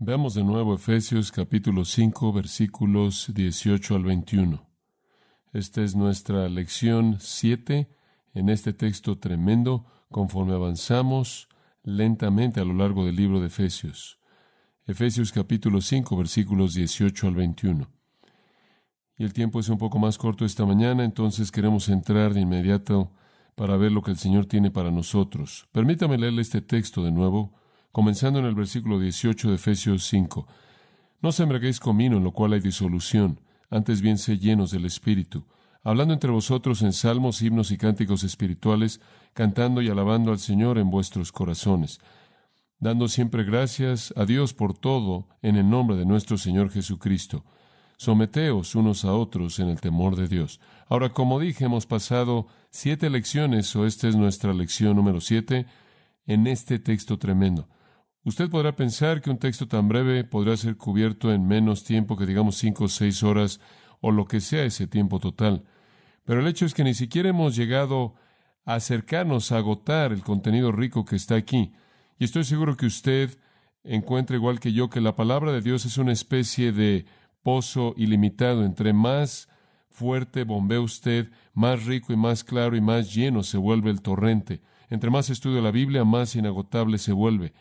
Veamos de nuevo Efesios capítulo 5, versículos 18 al 21. Esta es nuestra lección 7 en este texto tremendo, conforme avanzamos lentamente a lo largo del libro de Efesios. Efesios capítulo 5, versículos 18 al 21. Y el tiempo es un poco más corto esta mañana, entonces queremos entrar de inmediato para ver lo que el Señor tiene para nosotros. Permítame leerle este texto de nuevo, comenzando en el versículo 18 de Efesios 5. No os embriaguéis con vino, en lo cual hay disolución, antes bien sed llenos del Espíritu, hablando entre vosotros en salmos, himnos y cánticos espirituales, cantando y alabando al Señor en vuestros corazones, dando siempre gracias a Dios por todo en el nombre de nuestro Señor Jesucristo. Someteos unos a otros en el temor de Dios. Ahora, como dije, hemos pasado 7 lecciones, o esta es nuestra lección número 7, en este texto tremendo. Usted podrá pensar que un texto tan breve podrá ser cubierto en menos tiempo, que digamos 5 o 6 horas, o lo que sea ese tiempo total. Pero el hecho es que ni siquiera hemos llegado a acercarnos a agotar el contenido rico que está aquí. Y estoy seguro que usted encuentra igual que yo que la palabra de Dios es una especie de pozo ilimitado. Entre más fuerte bombea usted, más rico y más claro y más lleno se vuelve el torrente. Entre más estudio la Biblia, más inagotable se vuelve.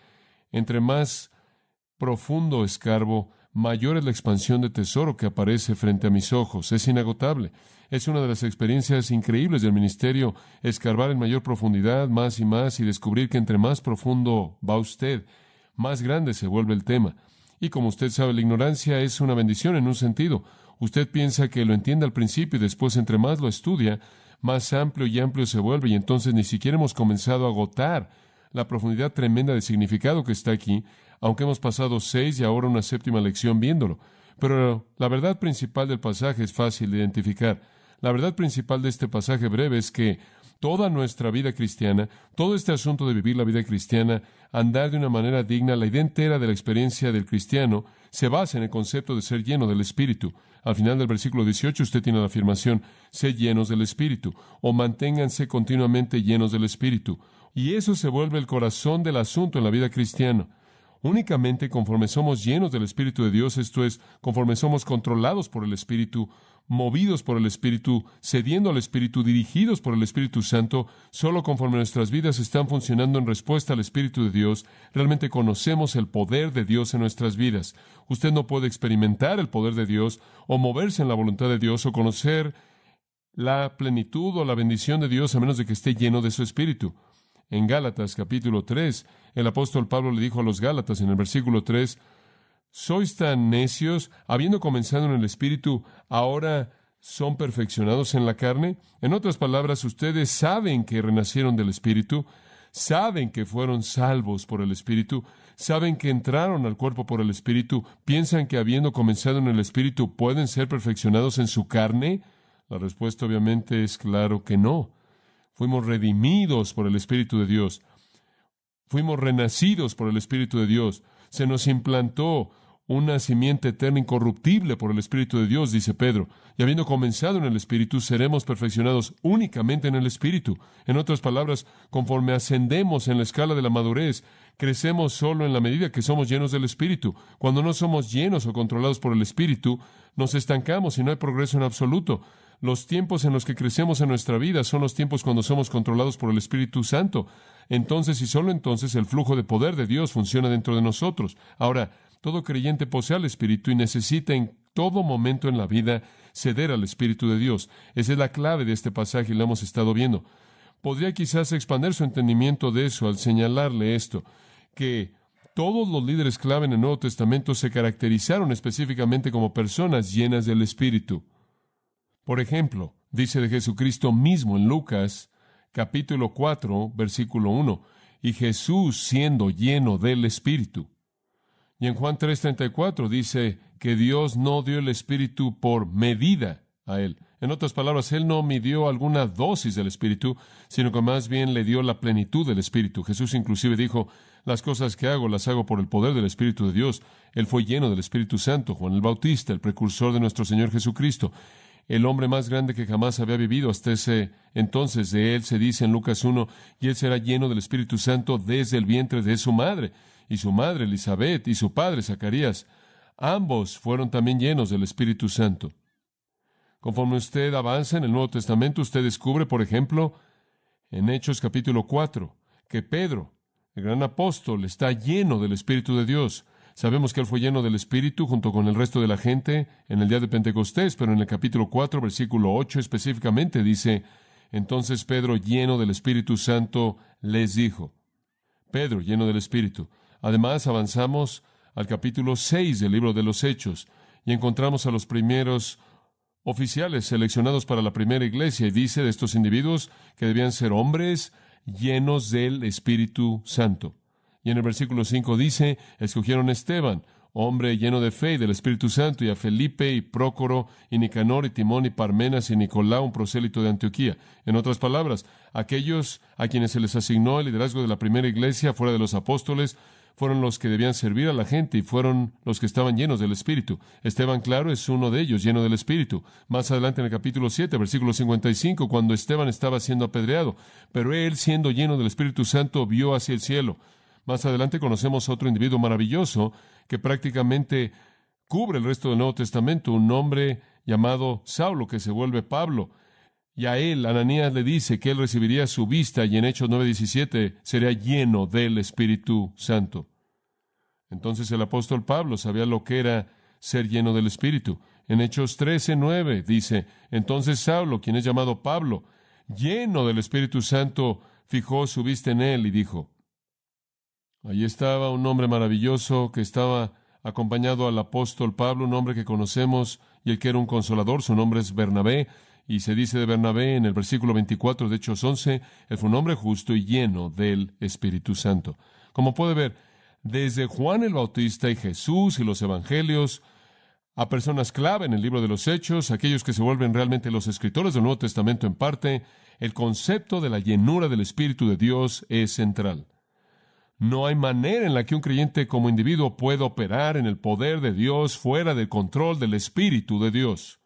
Entre más profundo escarbo, mayor es la expansión de tesoro que aparece frente a mis ojos. Es inagotable. Es una de las experiencias increíbles del ministerio, escarbar en mayor profundidad, más y descubrir que entre más profundo va usted, más grande se vuelve el tema. Y como usted sabe, la ignorancia es una bendición en un sentido. Usted piensa que lo entiende al principio y después, entre más lo estudia, más amplio y amplio se vuelve, y entonces ni siquiera hemos comenzado a agotar la profundidad tremenda de significado que está aquí, aunque hemos pasado 6 y ahora una 7ª lección viéndolo. Pero la verdad principal del pasaje es fácil de identificar. La verdad principal de este pasaje breve es que toda nuestra vida cristiana, todo este asunto de vivir la vida cristiana, andar de una manera digna, la idea entera de la experiencia del cristiano, se basa en el concepto de ser lleno del Espíritu. Al final del versículo 18 usted tiene la afirmación, sed llenos del Espíritu, o manténganse continuamente llenos del Espíritu. Y eso se vuelve el corazón del asunto en la vida cristiana. Únicamente conforme somos llenos del Espíritu de Dios, esto es, conforme somos controlados por el Espíritu, movidos por el Espíritu, cediendo al Espíritu, dirigidos por el Espíritu Santo, solo conforme nuestras vidas están funcionando en respuesta al Espíritu de Dios, realmente conocemos el poder de Dios en nuestras vidas. Usted no puede experimentar el poder de Dios, o moverse en la voluntad de Dios, o conocer la plenitud o la bendición de Dios a menos de que esté lleno de su Espíritu. En Gálatas capítulo 3, el apóstol Pablo le dijo a los Gálatas en el versículo 3, ¿sois tan necios, habiendo comenzado en el Espíritu, ahora son perfeccionados en la carne? En otras palabras, ustedes saben que renacieron del Espíritu, saben que fueron salvos por el Espíritu, saben que entraron al cuerpo por el Espíritu, piensan que habiendo comenzado en el Espíritu pueden ser perfeccionados en su carne. La respuesta obviamente es claro que no. Fuimos redimidos por el Espíritu de Dios. Fuimos renacidos por el Espíritu de Dios. Se nos implantó una simiente eterna incorruptible por el Espíritu de Dios, dice Pedro. Y habiendo comenzado en el Espíritu, seremos perfeccionados únicamente en el Espíritu. En otras palabras, conforme ascendemos en la escala de la madurez, crecemos solo en la medida que somos llenos del Espíritu. Cuando no somos llenos o controlados por el Espíritu, nos estancamos y no hay progreso en absoluto. Los tiempos en los que crecemos en nuestra vida son los tiempos cuando somos controlados por el Espíritu Santo. Entonces, y solo entonces, el flujo de poder de Dios funciona dentro de nosotros. Ahora, todo creyente posee al Espíritu y necesita en todo momento en la vida ceder al Espíritu de Dios. Esa es la clave de este pasaje y lo hemos estado viendo. Podría quizás expandir su entendimiento de eso al señalarle esto, que todos los líderes clave en el Nuevo Testamento se caracterizaron específicamente como personas llenas del Espíritu. Por ejemplo, dice de Jesucristo mismo en Lucas, capítulo 4, versículo 1, y Jesús siendo lleno del Espíritu. Y en Juan 3:34 dice que Dios no dio el Espíritu por medida a Él. En otras palabras, Él no midió alguna dosis del Espíritu, sino que más bien le dio la plenitud del Espíritu. Jesús inclusive dijo, las cosas que hago las hago por el poder del Espíritu de Dios. Él fue lleno del Espíritu Santo. Juan el Bautista, el precursor de nuestro Señor Jesucristo, el hombre más grande que jamás había vivido hasta ese entonces. De él se dice en Lucas 1, y él será lleno del Espíritu Santo desde el vientre de su madre. y su madre Elizabeth y su padre Zacarías. Ambos fueron también llenos del Espíritu Santo. Conforme usted avanza en el Nuevo Testamento, usted descubre, por ejemplo, en Hechos capítulo 4, que Pedro, el gran apóstol, está lleno del Espíritu de Dios. Sabemos que él fue lleno del Espíritu junto con el resto de la gente en el día de Pentecostés, pero en el capítulo 4, versículo 8 específicamente dice: entonces Pedro, lleno del Espíritu Santo, les dijo. Pedro, lleno del Espíritu. Además, avanzamos al capítulo 6 del libro de los Hechos y encontramos a los primeros oficiales seleccionados para la primera iglesia, y dice de estos individuos que debían ser hombres llenos del Espíritu Santo. Y en el versículo 5 dice: escogieron a Esteban, hombre lleno de fe y del Espíritu Santo, y a Felipe y Prócoro y Nicanor y Timón y Parmenas y Nicolao, un prosélito de Antioquía. En otras palabras, aquellos a quienes se les asignó el liderazgo de la primera iglesia fuera de los apóstoles fueron los que debían servir a la gente y fueron los que estaban llenos del Espíritu. Esteban, claro, es uno de ellos, lleno del Espíritu. Más adelante en el capítulo 7, versículo 55, cuando Esteban estaba siendo apedreado, pero él, siendo lleno del Espíritu Santo, vio hacia el cielo. Más adelante conocemos otro individuo maravilloso que prácticamente cubre el resto del Nuevo Testamento, un hombre llamado Saulo, que se vuelve Pablo. Y a él, Ananías le dice que él recibiría su vista, y en Hechos 9:17 sería lleno del Espíritu Santo. Entonces el apóstol Pablo sabía lo que era ser lleno del Espíritu. En Hechos 13:9 dice: entonces Saulo, quien es llamado Pablo, lleno del Espíritu Santo, fijó su vista en él y dijo. Allí estaba un hombre maravilloso que estaba acompañado al apóstol Pablo, un hombre que conocemos y el que era un consolador. Su nombre es Bernabé, y se dice de Bernabé en el versículo 24 de Hechos 11, él fue un hombre justo y lleno del Espíritu Santo. Como puede ver, desde Juan el Bautista y Jesús y los evangelios, a personas clave en el libro de los Hechos, aquellos que se vuelven realmente los escritores del Nuevo Testamento en parte, el concepto de la llenura del Espíritu de Dios es central. No hay manera en la que un creyente como individuo pueda operar en el poder de Dios fuera del control del Espíritu de Dios.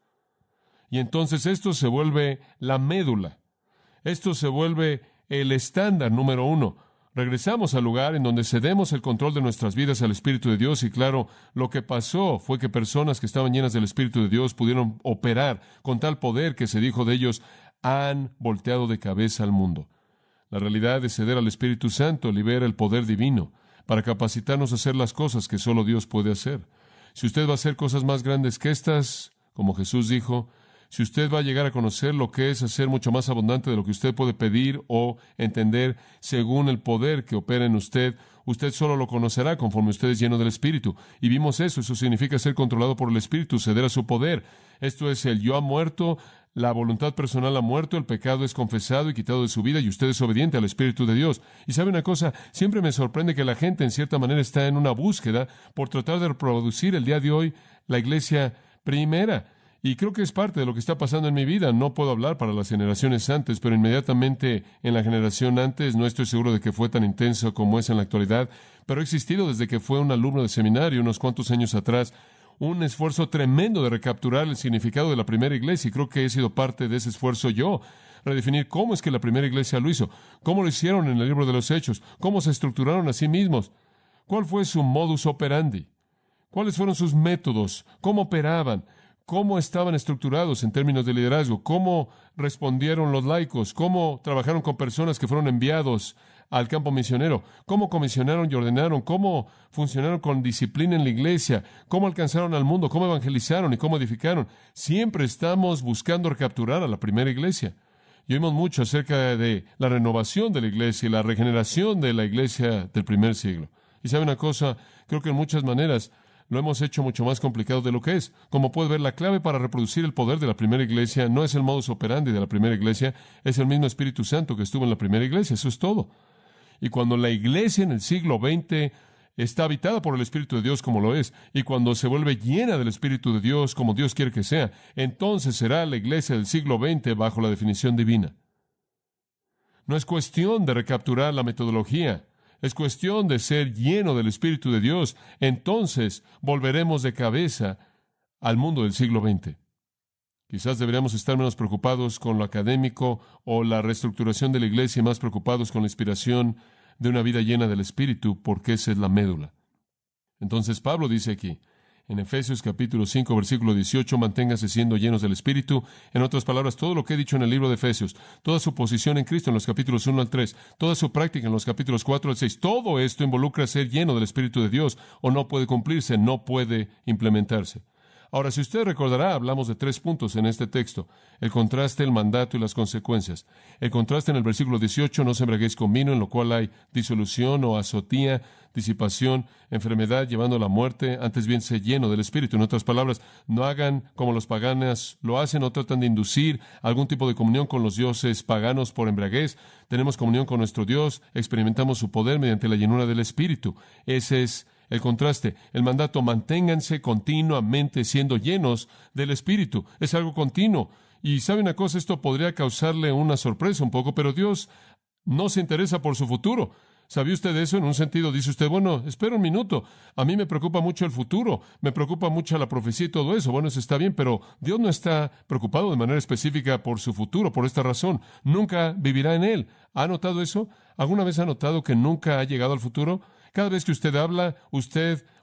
Y entonces esto se vuelve la médula. Esto se vuelve el estándar número uno. Regresamos al lugar en donde cedemos el control de nuestras vidas al Espíritu de Dios, y claro, lo que pasó fue que personas que estaban llenas del Espíritu de Dios pudieron operar con tal poder que se dijo de ellos: han volteado de cabeza al mundo. La realidad de ceder al Espíritu Santo libera el poder divino para capacitarnos a hacer las cosas que solo Dios puede hacer. Si usted va a hacer cosas más grandes que estas, como Jesús dijo, si usted va a llegar a conocer lo que es hacer mucho más abundante de lo que usted puede pedir o entender según el poder que opera en usted, usted solo lo conocerá conforme usted es lleno del Espíritu. Y vimos eso. Eso significa ser controlado por el Espíritu, ceder a su poder. Esto es: el yo ha muerto, la voluntad personal ha muerto, el pecado es confesado y quitado de su vida, y usted es obediente al Espíritu de Dios. Y sabe una cosa, siempre me sorprende que la gente en cierta manera está en una búsqueda por tratar de reproducir el día de hoy la iglesia primera. Y creo que es parte de lo que está pasando en mi vida. No puedo hablar para las generaciones antes, pero inmediatamente en la generación antes, no estoy seguro de que fue tan intenso como es en la actualidad, pero ha existido desde que fue un alumno de seminario unos cuantos años atrás, un esfuerzo tremendo de recapturar el significado de la primera iglesia, y creo que he sido parte de ese esfuerzo yo. Redefinir cómo es que la primera iglesia lo hizo, cómo lo hicieron en el libro de los Hechos, cómo se estructuraron a sí mismos, cuál fue su modus operandi, cuáles fueron sus métodos, cómo operaban, cómo estaban estructurados en términos de liderazgo, cómo respondieron los laicos, cómo trabajaron con personas que fueron enviados al campo misionero, cómo comisionaron y ordenaron, cómo funcionaron con disciplina en la iglesia, cómo alcanzaron al mundo, cómo evangelizaron y cómo edificaron. Siempre estamos buscando recapturar a la primera iglesia. Y oímos mucho acerca de la renovación de la iglesia y la regeneración de la iglesia del primer siglo. Y sabe una cosa, creo que en muchas maneras lo hemos hecho mucho más complicado de lo que es. Como puede ver, la clave para reproducir el poder de la primera iglesia no es el modus operandi de la primera iglesia, es el mismo Espíritu Santo que estuvo en la primera iglesia. Eso es todo. Y cuando la iglesia en el siglo XX está habitada por el Espíritu de Dios como lo es, y cuando se vuelve llena del Espíritu de Dios como Dios quiere que sea, entonces será la iglesia del siglo XX bajo la definición divina. No es cuestión de recapturar la metodología. Es cuestión de ser lleno del Espíritu de Dios. Entonces volveremos de cabeza al mundo del siglo XX. Quizás deberíamos estar menos preocupados con lo académico o la reestructuración de la iglesia y más preocupados con la inspiración de una vida llena del Espíritu, porque esa es la médula. Entonces Pablo dice aquí, en Efesios capítulo 5, versículo 18, manténgase siendo llenos del Espíritu. En otras palabras, todo lo que he dicho en el libro de Efesios, toda su posición en Cristo en los capítulos 1 al 3, toda su práctica en los capítulos 4 al 6, todo esto involucra ser lleno del Espíritu de Dios, o no puede cumplirse, no puede implementarse. Ahora, si usted recordará, hablamos de 3 puntos en este texto: el contraste, el mandato y las consecuencias. El contraste en el versículo 18, no se embriaguéis con vino, en lo cual hay disolución o azotía, disipación, enfermedad, llevando a la muerte, antes bien sé lleno del Espíritu. En otras palabras, no hagan como los paganos lo hacen, o tratan de inducir algún tipo de comunión con los dioses paganos por embriaguez. Tenemos comunión con nuestro Dios, experimentamos su poder mediante la llenura del Espíritu. Ese es el contraste. El mandato: manténganse continuamente siendo llenos del Espíritu. Es algo continuo. Y sabe una cosa, esto podría causarle una sorpresa un poco, pero Dios no se interesa por su futuro. ¿Sabía usted eso? En un sentido, dice usted, bueno, espera un minuto, a mí me preocupa mucho el futuro, me preocupa mucho la profecía y todo eso. Bueno, eso está bien, pero Dios no está preocupado de manera específica por su futuro, por esta razón. Nunca vivirá en él. ¿Ha notado eso? ¿Alguna vez ha notado que nunca ha llegado al futuro? Cada vez que usted habla,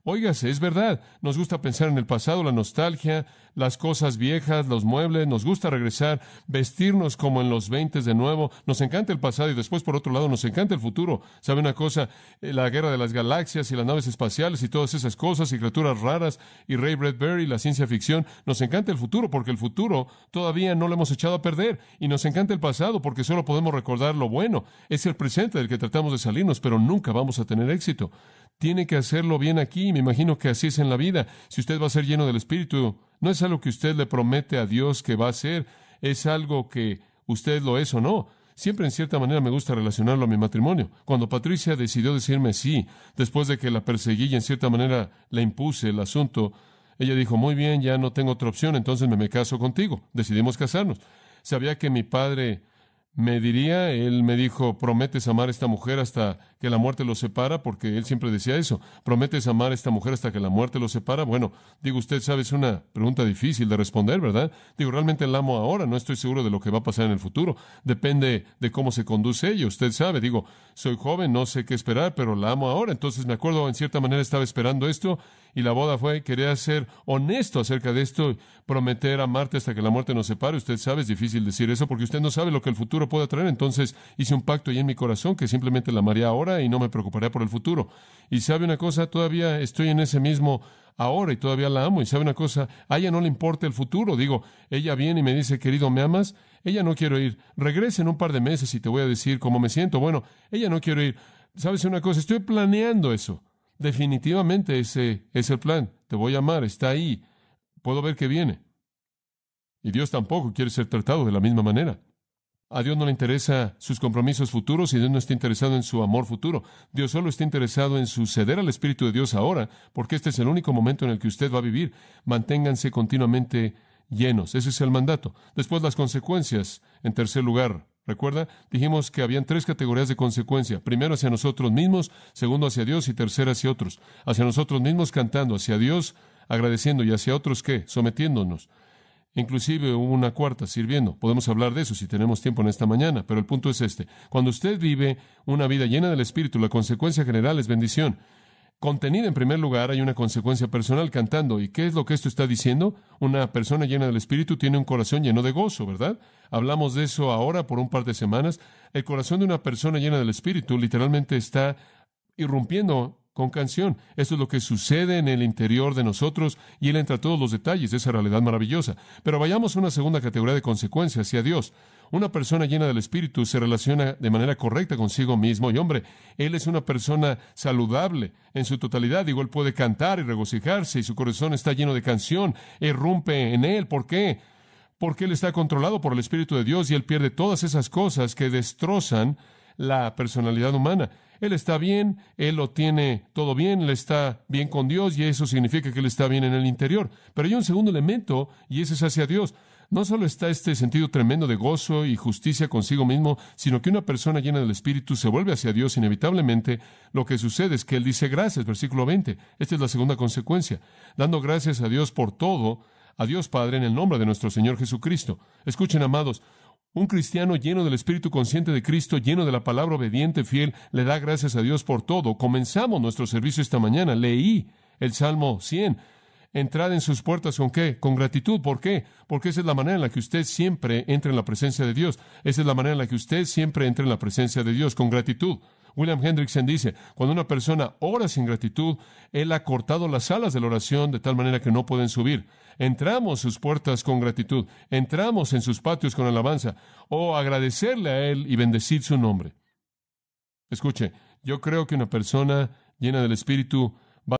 óigase, es verdad. Nos gusta pensar en el pasado, la nostalgia, las cosas viejas, los muebles, nos gusta regresar, vestirnos como en los 20 de nuevo. Nos encanta el pasado y después, por otro lado, nos encanta el futuro. ¿Sabe una cosa? La guerra de las galaxias y las naves espaciales y todas esas cosas y criaturas raras y Ray Bradbury, la ciencia ficción. Nos encanta el futuro porque el futuro todavía no lo hemos echado a perder. Y nos encanta el pasado porque solo podemos recordar lo bueno. Es el presente del que tratamos de salirnos, pero nunca vamos a tener éxito. Tiene que hacerlo bien aquí. Me imagino que así es en la vida. Si usted va a ser lleno del Espíritu, no es algo que usted le promete a Dios que va a hacer, es algo que usted lo es o no. Siempre en cierta manera me gusta relacionarlo a mi matrimonio. Cuando Patricia decidió decirme sí, después de que la perseguí y en cierta manera le impuse el asunto, ella dijo, muy bien, ya no tengo otra opción, entonces me caso contigo. Decidimos casarnos. Sabía que mi padre me diría, él me dijo, prometes amar a esta mujer hasta que la muerte los separa, porque él siempre decía eso, prometes amar a esta mujer hasta que la muerte los separa. Bueno, digo, usted sabe, es una pregunta difícil de responder, ¿verdad? Digo, realmente la amo ahora, no estoy seguro de lo que va a pasar en el futuro, depende de cómo se conduce ella, usted sabe, digo, soy joven, no sé qué esperar, pero la amo ahora. Entonces me acuerdo, en cierta manera estaba esperando esto, y la boda quería ser honesto acerca de esto, prometer amarte hasta que la muerte nos separe. Usted sabe, es difícil decir eso porque usted no sabe lo que el futuro puede traer. Entonces hice un pacto ahí en mi corazón que simplemente la amaría ahora y no me preocuparía por el futuro. Y sabe una cosa, todavía estoy en ese mismo ahora y todavía la amo. Y sabe una cosa, a ella no le importa el futuro. Digo, ella viene y me dice, querido, ¿me amas? Ella no quiero ir. Regrese en un par de meses y te voy a decir cómo me siento. Bueno, ella no quiero ir. ¿Sabes una cosa? Estoy planeando eso. Definitivamente ese es el plan. Te voy a amar, está ahí. Puedo ver que viene. Y Dios tampoco quiere ser tratado de la misma manera. A Dios no le interesa sus compromisos futuros y Dios no está interesado en su amor futuro. Dios solo está interesado en suceder al Espíritu de Dios ahora, porque este es el único momento en el que usted va a vivir. Manténganse continuamente llenos. Ese es el mandato. Después las consecuencias. En tercer lugar, ¿recuerda? Dijimos que habían 3 categorías de consecuencia. Primero hacia nosotros mismos, segundo hacia Dios y tercero hacia otros. Hacia nosotros mismos cantando, hacia Dios agradeciendo y hacia otros ¿qué? Sometiéndonos. Inclusive hubo una cuarta, sirviendo. Podemos hablar de eso si tenemos tiempo en esta mañana, pero el punto es este. Cuando usted vive una vida llena del Espíritu, la consecuencia general es bendición. Contenida en primer lugar, hay una consecuencia personal cantando. ¿Y qué es lo que esto está diciendo? Una persona llena del Espíritu tiene un corazón lleno de gozo, ¿verdad? Hablamos de eso ahora por un par de semanas. El corazón de una persona llena del Espíritu literalmente está irrumpiendo con canción. Esto es lo que sucede en el interior de nosotros y Él entra a todos los detalles de esa realidad maravillosa. Pero vayamos a una segunda categoría de consecuencias hacia Dios. Una persona llena del Espíritu se relaciona de manera correcta consigo mismo. Y hombre, él es una persona saludable en su totalidad. Digo, él puede cantar y regocijarse y su corazón está lleno de canción. Irrumpe en él. ¿Por qué? Porque él está controlado por el Espíritu de Dios y él pierde todas esas cosas que destrozan la personalidad humana. Él está bien, él lo tiene todo bien, él está bien con Dios y eso significa que él está bien en el interior. Pero hay un segundo elemento y ese es hacia Dios. No solo está este sentido tremendo de gozo y justicia consigo mismo, sino que una persona llena del Espíritu se vuelve hacia Dios inevitablemente. Lo que sucede es que él dice gracias, versículo 20. Esta es la segunda consecuencia. Dando gracias a Dios por todo, a Dios Padre en el nombre de nuestro Señor Jesucristo. Escuchen, amados, Un cristiano lleno del Espíritu, consciente de Cristo, lleno de la palabra, obediente, fiel, le da gracias a Dios por todo. Comenzamos nuestro servicio esta mañana. Leí el Salmo 100. Entrad en sus puertas ¿con qué? Con gratitud. ¿Por qué? Porque esa es la manera en la que usted siempre entra en la presencia de Dios. Esa es la manera en la que usted siempre entra en la presencia de Dios, con gratitud. William Hendrickson dice, cuando una persona ora sin gratitud, él ha cortado las alas de la oración de tal manera que no pueden subir. Entramos sus puertas con gratitud, entramos en sus patios con alabanza, o agradecerle a Él y bendecir su nombre. Escuche, yo creo que una persona llena del Espíritu